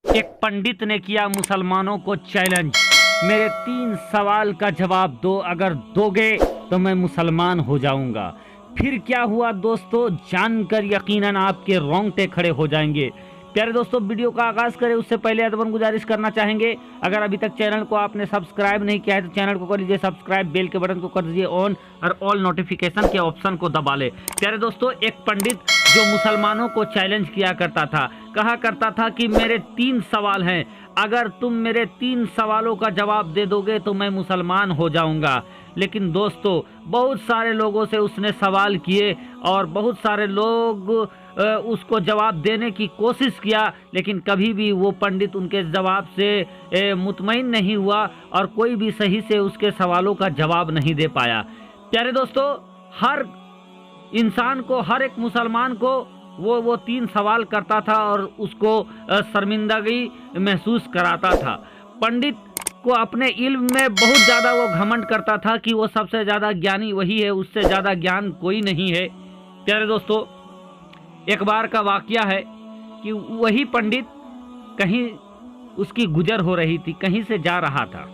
एक पंडित ने किया मुसलमानों को चैलेंज, मेरे 3 सवाल का जवाब दो, अगर दोगे तो मैं मुसलमान हो जाऊंगा। फिर क्या हुआ दोस्तों, जानकर यकीनन आपके रोंगटे खड़े हो जाएंगे। प्यारे दोस्तों, वीडियो का आगाज करें उससे पहले अदबन गुजारिश करना चाहेंगे, अगर अभी तक चैनल को आपने सब्सक्राइब नहीं किया है तो चैनल को कर लीजिए सब्सक्राइब, बेल के बटन को कर दीजिए ऑन और ऑल नोटिफिकेशन के ऑप्शन को दबा ले। प्यारे दोस्तों, एक पंडित जो मुसलमानों को चैलेंज किया करता था, कहा करता था कि मेरे 3 सवाल हैं, अगर तुम मेरे 3 सवालों का जवाब दे दोगे तो मैं मुसलमान हो जाऊंगा। लेकिन दोस्तों, बहुत सारे लोगों से उसने सवाल किए और बहुत सारे लोग उसको जवाब देने की कोशिश किया, लेकिन कभी भी वो पंडित उनके जवाब से मुतमईन नहीं हुआ और कोई भी सही से उसके सवालों का जवाब नहीं दे पाया। प्यारे दोस्तों, हर इंसान को, हर एक मुसलमान को वो 3 सवाल करता था और उसको शर्मिंदगी महसूस कराता था। पंडित को अपने इल्म में बहुत ज़्यादा वो घमंड करता था कि वो सबसे ज़्यादा ज्ञानी वही है, उससे ज़्यादा ज्ञान कोई नहीं है। प्यारे दोस्तों, एक बार का वाकया है कि वही पंडित कहीं उसकी गुजर हो रही थी, कहीं से जा रहा था।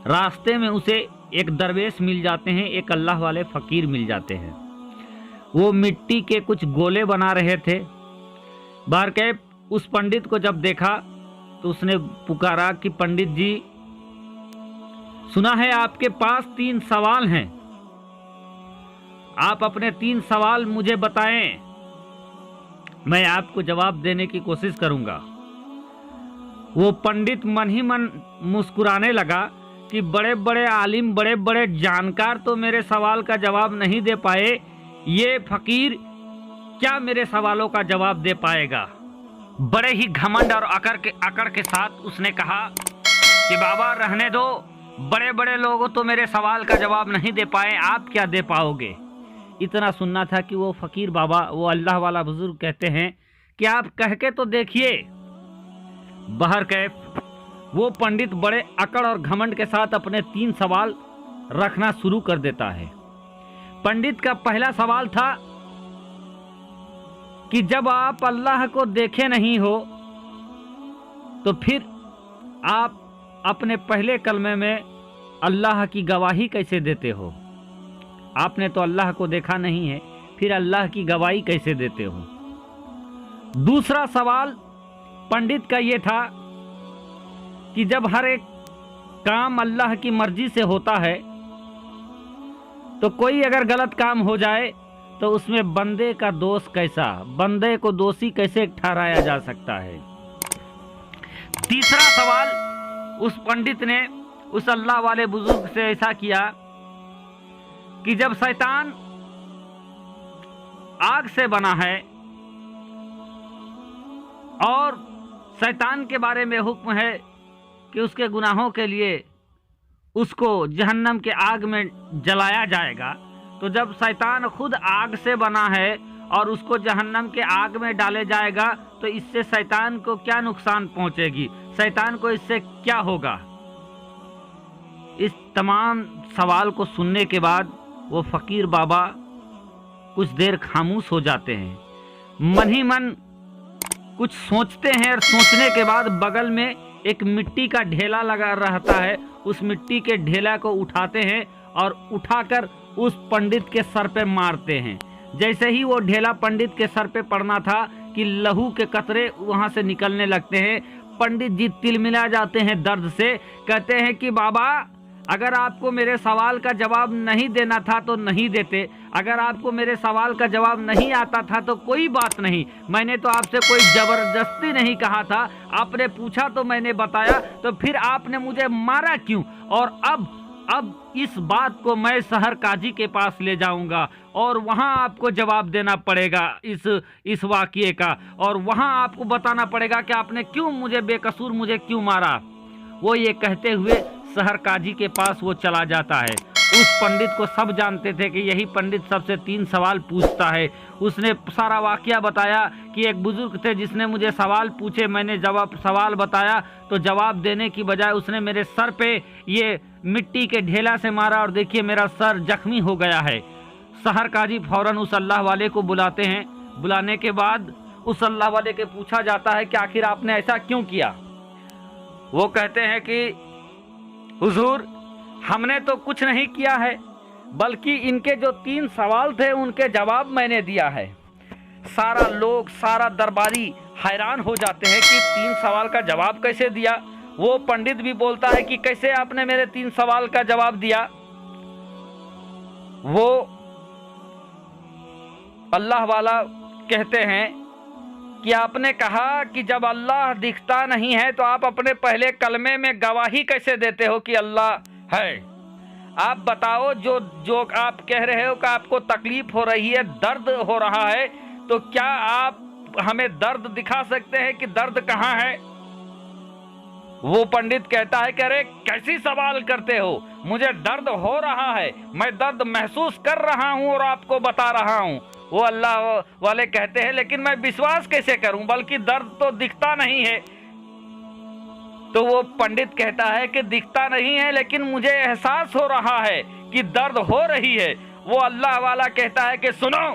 रास्ते में उसे एक दरवेश मिल जाते हैं, एक अल्लाह वाले फ़कीर मिल जाते हैं। वो मिट्टी के कुछ गोले बना रहे थे। बारकैब उस पंडित को जब देखा तो उसने पुकारा कि पंडित जी, सुना है आपके पास 3 सवाल हैं, आप अपने 3 सवाल मुझे बताएं, मैं आपको जवाब देने की कोशिश करूंगा। वो पंडित मन ही मन मुस्कुराने लगा कि बड़े बड़े आलिम, बड़े बड़े जानकार तो मेरे सवाल का जवाब नहीं दे पाए, ये फकीर क्या मेरे सवालों का जवाब दे पाएगा। बड़े ही घमंड और अकड़ के साथ उसने कहा कि बाबा रहने दो, बड़े बड़े लोग तो मेरे सवाल का जवाब नहीं दे पाए, आप क्या दे पाओगे। इतना सुनना था कि वो फकीर बाबा, वो अल्लाह वाला बुजुर्ग कहते हैं कि आप कह के तो देखिए। बहरकैफ वो पंडित बड़े अकड़ और घमंड के साथ अपने 3 सवाल रखना शुरू कर देता है। पंडित का पहला सवाल था कि जब आप अल्लाह को देखे नहीं हो तो फिर आप अपने पहले कलमे में अल्लाह की गवाही कैसे देते हो। आपने तो अल्लाह को देखा नहीं है, फिर अल्लाह की गवाही कैसे देते हो। दूसरा सवाल पंडित का ये था कि जब हर एक काम अल्लाह की मर्जी से होता है तो कोई अगर गलत काम हो जाए तो उसमें बंदे का दोष कैसा, बंदे को दोषी कैसे ठहराया जा सकता है। तीसरा सवाल उस पंडित ने उस अल्लाह वाले बुजुर्ग से ऐसा किया कि जब शैतान आग से बना है और शैतान के बारे में हुक्म है कि उसके गुनाहों के लिए उसको जहन्नम के आग में जलाया जाएगा, तो जब शैतान खुद आग से बना है और उसको जहन्नम के आग में डाले जाएगा तो इससे शैतान को क्या नुकसान पहुंचेगी, शैतान को इससे क्या होगा। इस तमाम सवाल को सुनने के बाद वो फकीर बाबा कुछ देर खामोश हो जाते हैं, मन ही मन कुछ सोचते हैं और सोचने के बाद बगल में एक मिट्टी का ढेला लगा रहता है, उस मिट्टी के ढेला को उठाते हैं और उठाकर उस पंडित के सर पे मारते हैं। जैसे ही वो ढेला पंडित के सर पे पड़ना था कि लहू के कतरे वहां से निकलने लगते हैं। पंडित जी तिलमिला जाते हैं दर्द से, कहते हैं कि बाबा, अगर आपको मेरे सवाल का जवाब नहीं देना था तो नहीं देते, अगर आपको मेरे सवाल का जवाब नहीं आता था तो कोई बात नहीं, मैंने तो आपसे कोई ज़बरदस्ती नहीं कहा था, आपने पूछा तो मैंने बताया, तो फिर आपने मुझे मारा क्यों। और अब इस बात को मैं शहर काजी के पास ले जाऊंगा और वहां आपको जवाब देना पड़ेगा इस वाक़ये का, और वहां आपको बताना पड़ेगा कि आपने क्यों मुझे बेकसूर मुझे क्यों मारा। वो ये कहते हुए शहर काजी के पास वो चला जाता है। उस पंडित को सब जानते थे कि यही पंडित सबसे 3 सवाल पूछता है। उसने सारा वाकया बताया कि एक बुजुर्ग थे जिसने मुझे सवाल पूछे, मैंने सवाल बताया तो जवाब देने की बजाय उसने मेरे सर पे ये मिट्टी के ढेला से मारा और देखिए मेरा सर जख्मी हो गया है। शहर काजी फौरन उस अल्लाह वाले को बुलाते हैं। बुलाने के बाद उस अल्लाह वाले के पूछा जाता है कि आखिर आपने ऐसा क्यों किया। वो कहते हैं कि हुजूर, हमने तो कुछ नहीं किया है, बल्कि इनके जो 3 सवाल थे उनके जवाब मैंने दिया है। सारा लोग, सारा दरबारी हैरान हो जाते हैं कि 3 सवाल का जवाब कैसे दिया। वो पंडित भी बोलता है कि कैसे आपने मेरे 3 सवाल का जवाब दिया। वो अल्लाह वाला कहते हैं कि आपने कहा कि जब अल्लाह दिखता नहीं है तो आप अपने पहले कलमे में गवाही कैसे देते हो कि अल्लाह है। आप बताओ, जो आप कह रहे हो कि आपको तकलीफ हो रही है, दर्द हो रहा है, तो क्या आप हमें दर्द दिखा सकते हैं कि दर्द कहाँ है। वो पंडित कहता है कि अरे कैसी सवाल करते हो, मुझे दर्द हो रहा है, मैं दर्द महसूस कर रहा हूं और आपको बता रहा हूं। वो अल्लाह वाले कहते हैं लेकिन मैं विश्वास कैसे करूं, बल्कि दर्द तो दिखता नहीं है। तो वो पंडित कहता है कि दिखता नहीं है लेकिन मुझे एहसास हो रहा है कि दर्द हो रही है। वो अल्लाह वाला कहता है कि सुनो,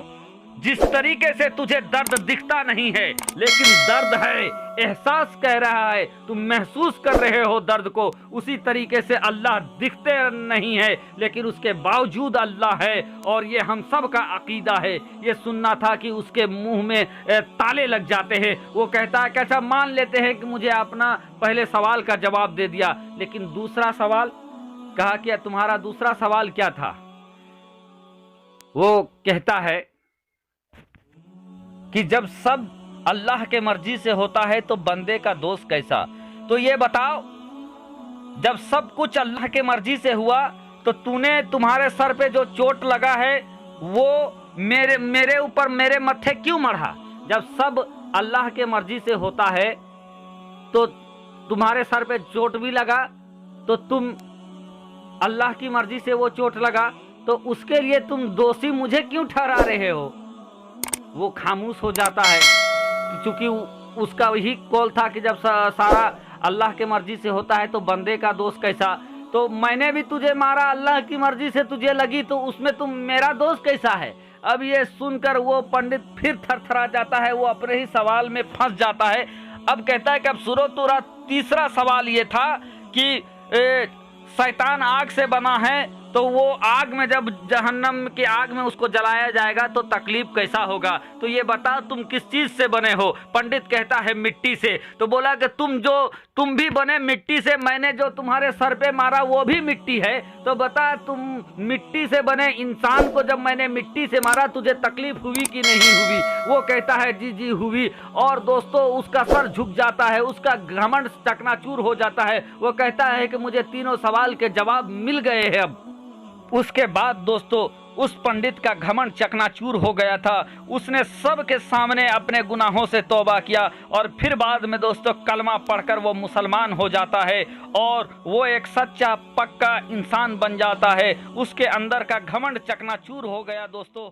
जिस तरीके से तुझे दर्द दिखता नहीं है लेकिन दर्द है, एहसास कह रहा है, तुम महसूस कर रहे हो दर्द को, उसी तरीके से अल्लाह दिखते नहीं है लेकिन उसके बावजूद अल्लाह है। और ये हम सब का अकीदा है। ये सुनना था कि उसके मुंह में ताले लग जाते हैं। वो कहता है कि अच्छा, मान लेते हैं कि मुझे अपना पहले सवाल का जवाब दे दिया, लेकिन दूसरा सवाल कहा कि तुम्हारा दूसरा सवाल क्या था। वो कहता है कि जब सब अल्लाह के मर्जी से होता है तो बंदे का दोष कैसा। तो ये बताओ, जब सब कुछ अल्लाह के मर्जी से हुआ तो तुम्हारे सर पे जो चोट लगा है वो मेरे ऊपर, मेरे मत्थे क्यों मढ़ा। जब सब अल्लाह के मर्जी से होता है तो तुम्हारे सर पे चोट भी लगा, तो तुम अल्लाह की मर्जी से वो चोट लगा, तो उसके लिए तुम दोषी मुझे क्यों ठहरा रहे हो। वो खामोश हो जाता है क्योंकि उसका वही कौल था कि जब सारा अल्लाह के मर्जी से होता है तो बंदे का दोष कैसा। तो मैंने भी तुझे मारा, अल्लाह की मर्जी से तुझे लगी, तो उसमें तुम मेरा दोष कैसा है। अब ये सुनकर वो पंडित फिर थरथरा जाता है, वो अपने ही सवाल में फंस जाता है। अब कहता है कि अब सुनो, तुरा तीसरा सवाल ये था कि शैतान आग से बना है, तो वो आग में, जब जहन्नम की आग में उसको जलाया जाएगा तो तकलीफ कैसा होगा। तो ये बताओ तुम किस चीज से बने हो। पंडित कहता है मिट्टी से। तो बोला कि तुम भी बने मिट्टी से, मैंने जो तुम्हारे सर पे मारा वो भी मिट्टी है, तो बता तुम मिट्टी से बने इंसान को जब मैंने मिट्टी से मारा तुझे तकलीफ हुई कि नहीं हुई। वो कहता है जी जी हुई। और दोस्तों उसका सर झुक जाता है, उसका घमंड चकनाचूर हो जाता है। वो कहता है कि मुझे तीनों सवाल के जवाब मिल गए हैं। अब उसके बाद दोस्तों उस पंडित का घमंड चकनाचूर हो गया था। उसने सबके सामने अपने गुनाहों से तौबा किया और फिर बाद में दोस्तों कलमा पढ़कर वो मुसलमान हो जाता है और वो एक सच्चा पक्का इंसान बन जाता है। उसके अंदर का घमंड चकनाचूर हो गया दोस्तों।